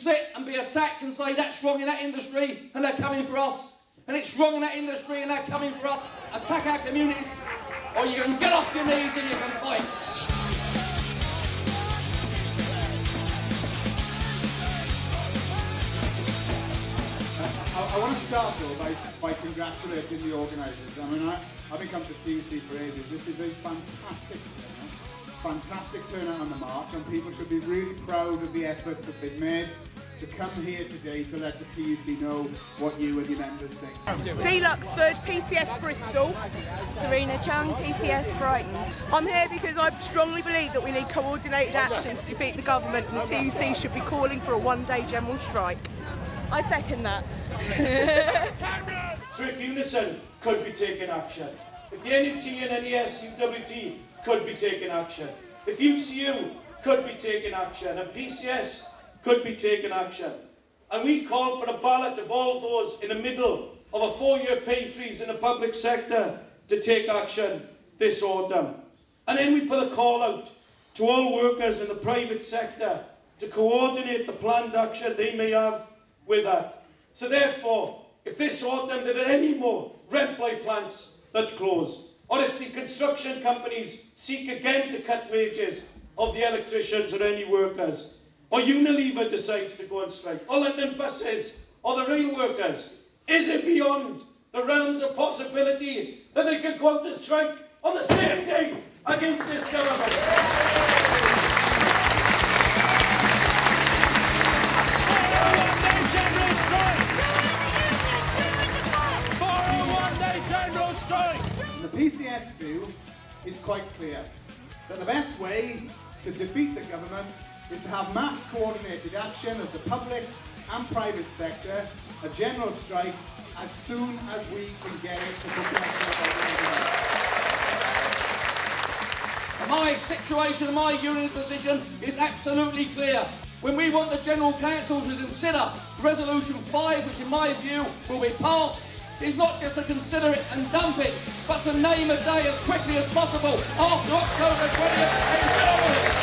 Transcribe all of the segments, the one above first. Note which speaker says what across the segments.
Speaker 1: sit and be attacked and say that's wrong in that industry and they're coming for us, and it's wrong in that industry and they're coming for us, attack our communities, or you can get off your knees and you can fight.
Speaker 2: I want to start though by congratulating the organisers. I mean, I've been coming to TUC for ages. This is a fantastic turnout on the march, and people should be really proud of the efforts that they've made to come here today to let the TUC know what you and your members think.
Speaker 3: Dee Luxford, PCS Bristol.
Speaker 4: Serena Chung, PCS Brighton.
Speaker 3: I'm here because I strongly believe that we need coordinated action to defeat the government, and the TUC should be calling for a one-day general strike.
Speaker 4: I second that.
Speaker 5: So if Unison could be taking action, if the NUT and NES UWT could be taking action, if UCU could be taking action, and PCS could be taking action, and we call for a ballot of all those in the middle of a 4-year pay freeze in the public sector to take action this autumn. And then we put a call out to all workers in the private sector to coordinate the planned action they may have with that. So therefore, if this autumn there are any more rent-ply plants that close, or if the construction companies seek again to cut wages of the electricians or any workers, or Unilever decides to go on strike, or London buses, or the rail workers, is it beyond the realms of possibility that they could go out to strike on the same day against this government?
Speaker 2: The PCS view is quite clear, that the best way to defeat the government is to have mass coordinated action of the public and private sector, a general strike, as soon as we can get it to professional organisation.
Speaker 1: My situation, my union's position is absolutely clear. When we want the General Council to consider Resolution 5, which in my view will be passed, is not just to consider it and dump it, but to name a day as quickly as possible after October 20th and get on with it.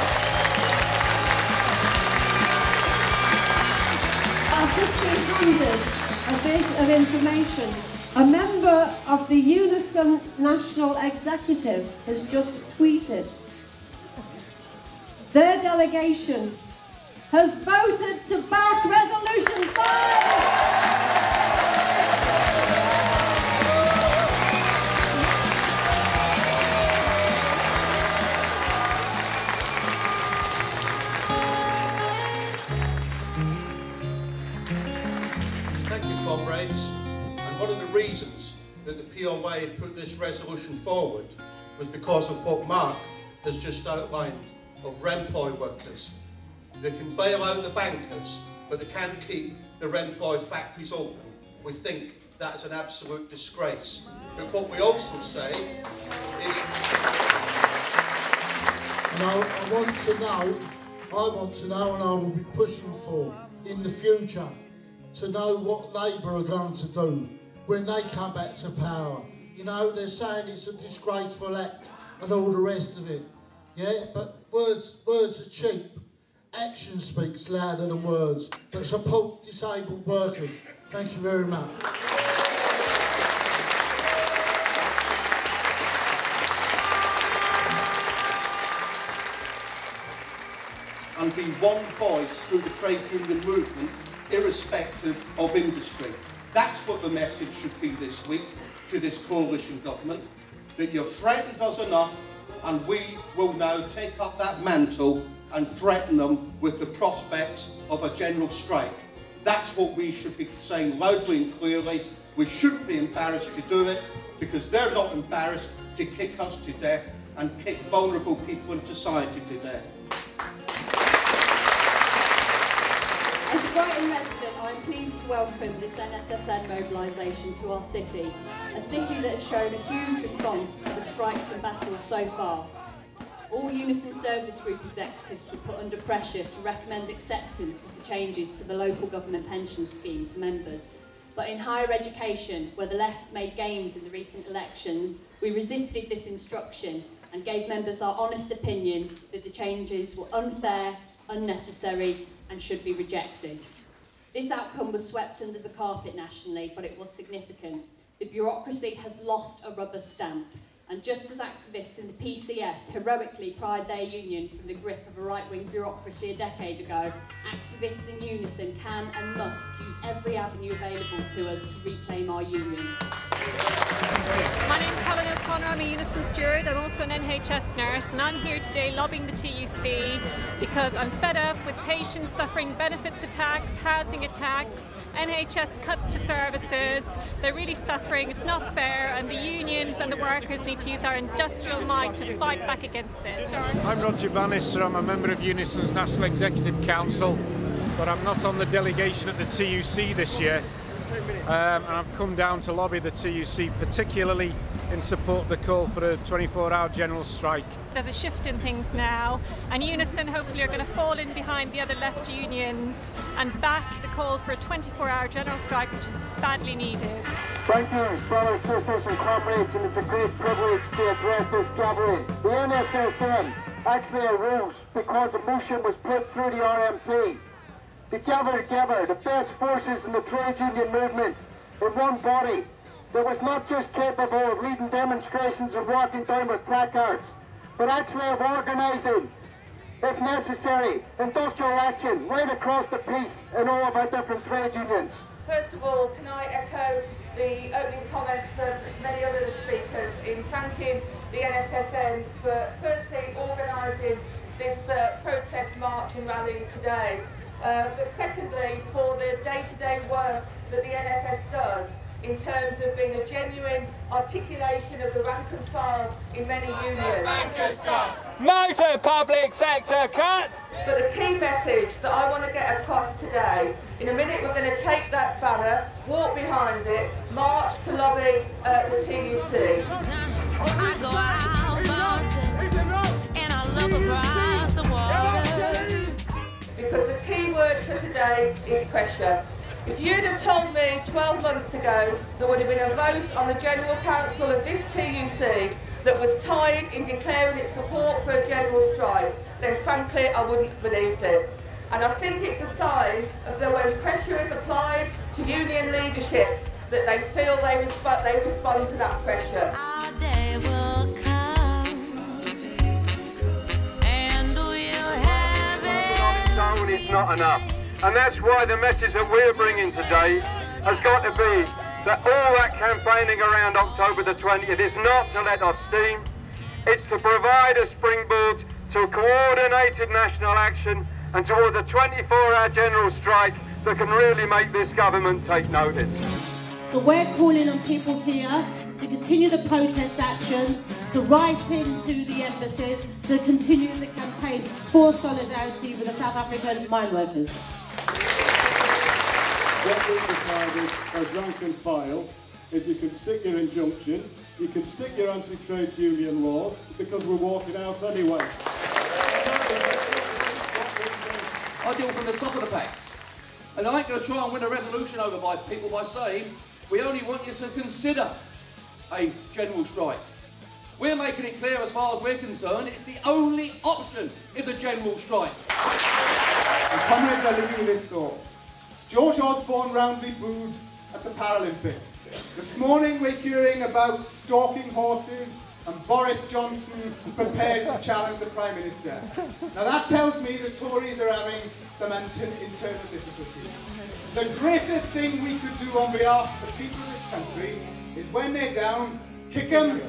Speaker 6: I've just been handed a bit of information. A member of the Unison National Executive has just tweeted. Their delegation has voted to back Resolution 5!
Speaker 7: Comrades, and one of the reasons that the POA put this resolution forward was because of what Mark has just outlined of rent-ply workers. They can bail out the bankers, but they can't keep the rent-ply factories open. We think that's an absolute disgrace. But what we also say is...
Speaker 8: And I want to know, and I will be pushing for in the future, to know what Labour are going to do when they come back to power. You know, they're saying it's a disgraceful act and all the rest of it. Yeah, but words are cheap. Action speaks louder than words. But support disabled workers. Thank you very much.
Speaker 7: And be one voice through the trade union movement, irrespective of industry. That's what the message should be this week to this coalition government, that you've threatened us enough, and we will now take up that mantle and threaten them with the prospects of a general strike. That's what we should be saying loudly and clearly. We shouldn't be embarrassed to do it, because they're not embarrassed to kick us to death and kick vulnerable people in society to death.
Speaker 9: As a Brighton resident, I'm pleased to welcome this NSSN mobilisation to our city, a city that has shown a huge response to the strikes and battles so far. All Unison Service Group executives were put under pressure to recommend acceptance of the changes to the local government pension scheme to members. But in higher education, where the left made gains in the recent elections, we resisted this instruction and gave members our honest opinion that the changes were unfair, unnecessary and should be rejected. This outcome was swept under the carpet nationally, but it was significant. The bureaucracy has lost a rubber stamp, and just as activists in the PCS heroically pried their union from the grip of a right-wing bureaucracy a decade ago, activists in unison can and must use every avenue available to us to reclaim our union.
Speaker 10: My name's Helen O'Connor, I'm a Unison Steward, I'm also an NHS nurse, and I'm here today lobbying the TUC because I'm fed up with patients suffering benefits attacks, housing attacks, NHS cuts to services. They're really suffering, it's not fair, and the unions and the workers need to use our industrial might to fight back against this.
Speaker 11: I'm Roger Bannister, I'm a member of Unison's National Executive Council, but I'm not on the delegation at the TUC this year. And I've come down to lobby the TUC, particularly in support of the call for a 24-hour general strike.
Speaker 10: There's a shift in things now, and Unison hopefully are going to fall in behind the other left unions and back the call for a 24-hour general strike, which is badly needed.
Speaker 12: Thank you, fellow sisters and comrades, and it's a great privilege to address this gathering. The NSSN actually arose because a motion was put through the RMT. Together, the best forces in the trade union movement in one body that was not just capable of leading demonstrations and walking down with placards, but actually of organising, if necessary, industrial action right across the piece in all of our different trade unions.
Speaker 13: First of all, can I echo the opening comments of many other speakers in thanking the NSSN for firstly organising this protest march and rally today. But secondly, for the day-to-day work that the NSS does in terms of being a genuine articulation of the rank and file in many unions.
Speaker 14: No to public sector cuts!
Speaker 13: But the key message that I want to get across today, in a minute we're going to take that banner, walk behind it, march to lobby the TUC. I go out and I look across the water. Because the key word for today is pressure. If you'd have told me 12 months ago there would have been a vote on the General Council of this TUC that was tied in declaring its support for a general strike, then frankly I wouldn't have believed it. And I think it's a sign of that when pressure is applied to union leaderships that they feel they respond to that pressure.
Speaker 15: Our day will come and we'll have it.
Speaker 12: Alone is not enough. And that's why the message that we're bringing today has got to be that all that campaigning around October the 20th is not to let off steam, it's to provide a springboard to coordinated national action and towards a 24-hour general strike that can really make this government take notice.
Speaker 6: So we're calling on people here to continue the protest actions, to write into the embassies, to continue the campaign for solidarity with the South African mine workers.
Speaker 16: What we've decided as rank and file is you can stick your injunction, you can stick your anti-trade union laws, because we're walking out anyway.
Speaker 1: I deal from the top of the packs. And I ain't going to try and win a resolution over by people by saying, we only want you to consider a general strike. We're making it clear as far as we're concerned, it's the only option is a general strike.
Speaker 2: And comrades, I leave you with this thought. George Osborne roundly booed at the Paralympics. This morning we're hearing about stalking horses and Boris Johnson prepared to challenge the Prime Minister. Now that tells me the Tories are having some internal difficulties. The greatest thing we could do on behalf of the people of this country is when they're down, kick them